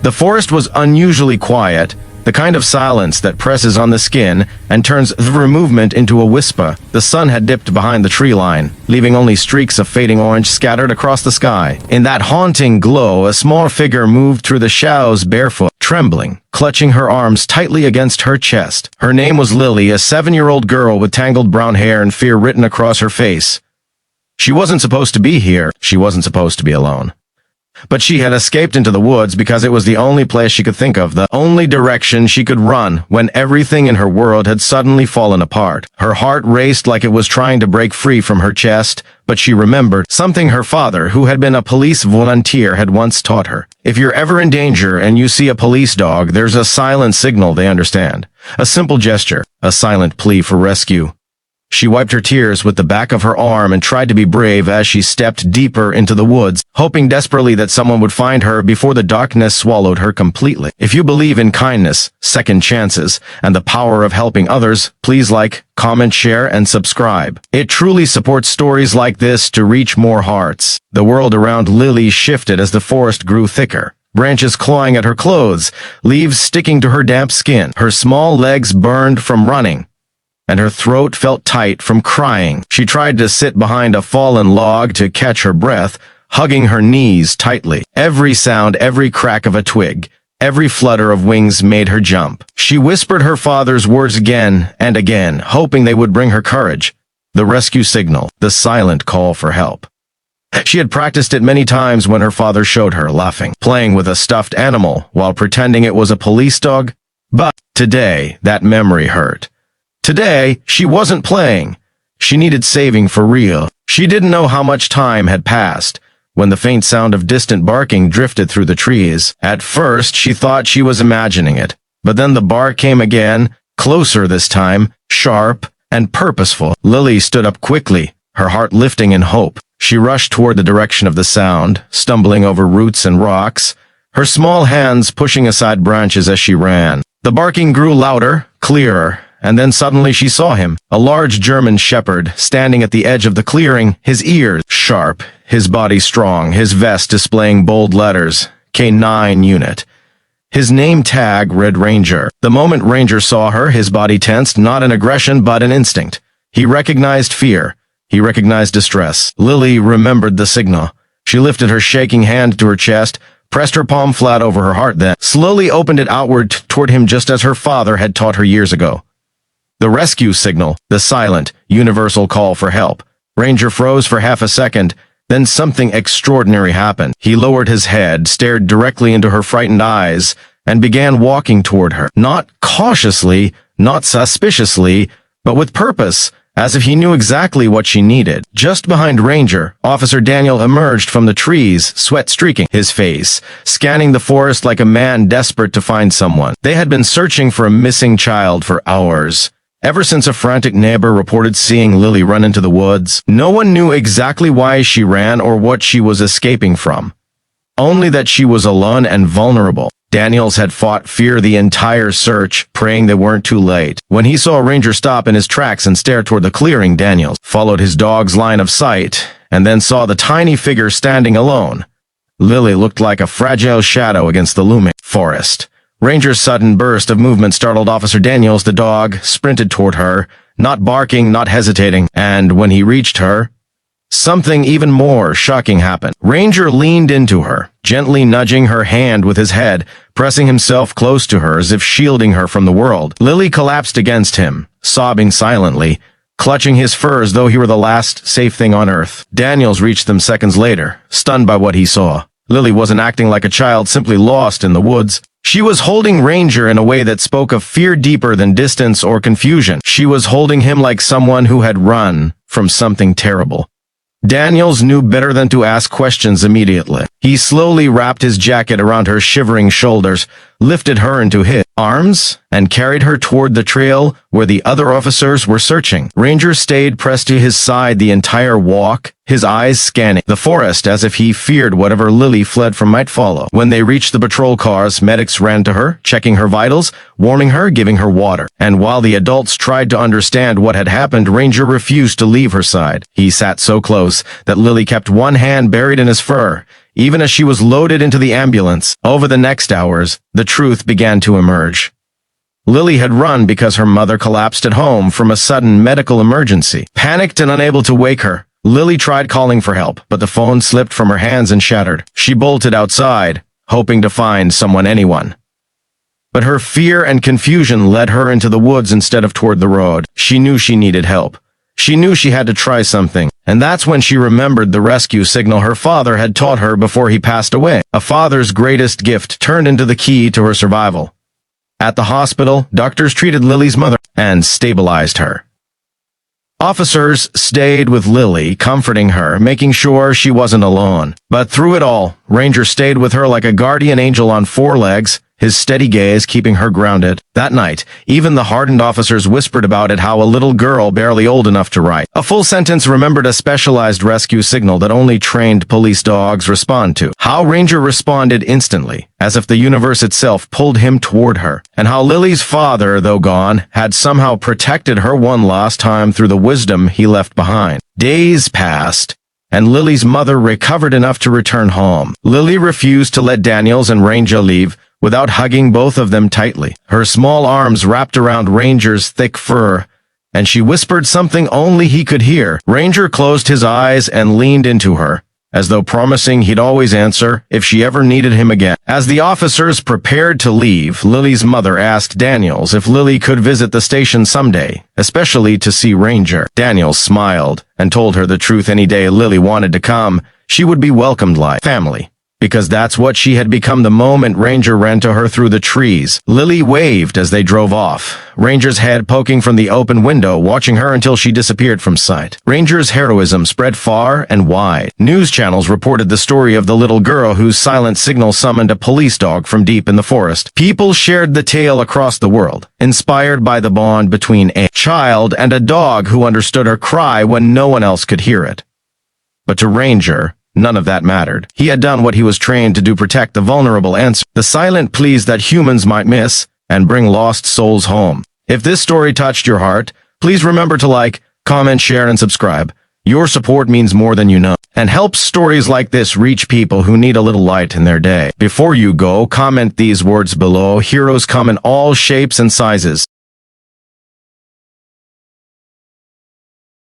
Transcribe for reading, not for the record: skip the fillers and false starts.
The forest was unusually quiet, the kind of silence that presses on the skin and turns every movement into a whisper. The sun had dipped behind the tree line, leaving only streaks of fading orange scattered across the sky. In that haunting glow, a small figure moved through the shadows barefoot, trembling, clutching her arms tightly against her chest. Her name was Lily, a 7-year-old girl with tangled brown hair and fear written across her face. She wasn't supposed to be here. She wasn't supposed to be alone. But she had escaped into the woods because it was the only place she could think of, the only direction she could run when everything in her world had suddenly fallen apart. Her heart raced like it was trying to break free from her chest, but she remembered something her father, who had been a police volunteer, had once taught her. If you're ever in danger and you see a police dog, there's a silent signal they understand. A simple gesture, a silent plea for rescue. She wiped her tears with the back of her arm and tried to be brave as she stepped deeper into the woods, hoping desperately that someone would find her before the darkness swallowed her completely. If you believe in kindness, second chances, and the power of helping others, please like, comment, share, and subscribe. It truly supports stories like this to reach more hearts. The world around Lily shifted as the forest grew thicker. Branches clawing at her clothes, leaves sticking to her damp skin. Her small legs burned from running, and her throat felt tight from crying. She tried to sit behind a fallen log to catch her breath, hugging her knees tightly. Every sound, every crack of a twig, every flutter of wings made her jump. She whispered her father's words again and again, hoping they would bring her courage. The rescue signal, the silent call for help. She had practiced it many times when her father showed her, laughing, playing with a stuffed animal while pretending it was a police dog. But today, that memory hurt. Today, she wasn't playing. She needed saving for real. She didn't know how much time had passed when the faint sound of distant barking drifted through the trees. At first, she thought she was imagining it, but then the bark came again, closer this time, sharp and purposeful. Lily stood up quickly, her heart lifting in hope. She rushed toward the direction of the sound, stumbling over roots and rocks, her small hands pushing aside branches as she ran. The barking grew louder, clearer, and then suddenly she saw him, a large German shepherd, standing at the edge of the clearing, his ears sharp, his body strong, his vest displaying bold letters, K9 unit. His name tag read Ranger. The moment Ranger saw her, his body tensed, not in aggression but in instinct. He recognized fear. He recognized distress. Lily remembered the signal. She lifted her shaking hand to her chest, pressed her palm flat over her heart, then slowly opened it outward toward him just as her father had taught her years ago. The rescue signal, the silent, universal call for help. Ranger froze for half a second, then something extraordinary happened. He lowered his head, stared directly into her frightened eyes, and began walking toward her. Not cautiously, not suspiciously, but with purpose, as if he knew exactly what she needed. Just behind Ranger, Officer Daniel emerged from the trees, sweat streaking his face, scanning the forest like a man desperate to find someone. They had been searching for a missing child for hours. Ever since a frantic neighbor reported seeing Lily run into the woods, no one knew exactly why she ran or what she was escaping from. Only that she was alone and vulnerable. Daniels had fought fear the entire search, praying they weren't too late. When he saw a ranger stop in his tracks and stare toward the clearing, Daniels followed his dog's line of sight, and then saw the tiny figure standing alone. Lily looked like a fragile shadow against the looming forest. Ranger's sudden burst of movement startled Officer Daniels. The dog sprinted toward her, not barking, not hesitating, and when he reached her, something even more shocking happened. Ranger leaned into her, gently nudging her hand with his head, pressing himself close to her as if shielding her from the world. Lily collapsed against him, sobbing silently, clutching his fur as though he were the last safe thing on earth. Daniels reached them seconds later, stunned by what he saw. Lily wasn't acting like a child simply lost in the woods. She was holding Ranger in a way that spoke of fear deeper than distance or confusion. She was holding him like someone who had run from something terrible. Daniels knew better than to ask questions immediately. He slowly wrapped his jacket around her shivering shoulders, lifted her into his arms, and carried her toward the trail where the other officers were searching. Ranger stayed pressed to his side the entire walk, his eyes scanning the forest as if he feared whatever Lily fled from might follow. When they reached the patrol cars, medics ran to her, checking her vitals, warming her, giving her water. And while the adults tried to understand what had happened, Ranger refused to leave her side. He sat so close that Lily kept one hand buried in his fur, even as she was loaded into the ambulance. Over the next hours, the truth began to emerge. Lily had run because her mother collapsed at home from a sudden medical emergency. Panicked and unable to wake her, Lily tried calling for help, but the phone slipped from her hands and shattered. She bolted outside, hoping to find anyone. But her fear and confusion led her into the woods instead of toward the road. She knew she needed help. She knew she had to try something, and that's when she remembered the rescue signal her father had taught her before he passed away. A father's greatest gift turned into the key to her survival. At the hospital, doctors treated Lily's mother and stabilized her. Officers stayed with Lily, comforting her, making sure she wasn't alone. But through it all, Ranger stayed with her like a guardian angel on four legs, his steady gaze keeping her grounded. That night, even the hardened officers whispered about it, how a little girl barely old enough to write a full sentence remembered a specialized rescue signal that only trained police dogs respond to. How Ranger responded instantly, as if the universe itself pulled him toward her. And how Lily's father, though gone, had somehow protected her one last time through the wisdom he left behind. Days passed, and Lily's mother recovered enough to return home. Lily refused to let Daniels and Ranger leave without hugging both of them tightly, her small arms wrapped around Ranger's thick fur, and she whispered something only he could hear. Ranger closed his eyes and leaned into her, as though promising he'd always answer if she ever needed him again. As the officers prepared to leave, Lily's mother asked Daniels if Lily could visit the station someday, especially to see Ranger. Daniels smiled and told her the truth: any day Lily wanted to come, she would be welcomed like family, because that's what she had become the moment Ranger ran to her through the trees. Lily waved as they drove off, Ranger's head poking from the open window, watching her until she disappeared from sight. Ranger's heroism spread far and wide. News channels reported the story of the little girl whose silent signal summoned a police dog from deep in the forest. People shared the tale across the world, inspired by the bond between a child and a dog who understood her cry when no one else could hear it. But to Ranger, none of that mattered. He had done what he was trained to do: protect the vulnerable, answer the silent pleas that humans might miss, and bring lost souls home. If this story touched your heart, please remember to like, comment, share, and subscribe. Your support means more than you know, and helps stories like this reach people who need a little light in their day. Before you go, comment these words below: heroes come in all shapes and sizes.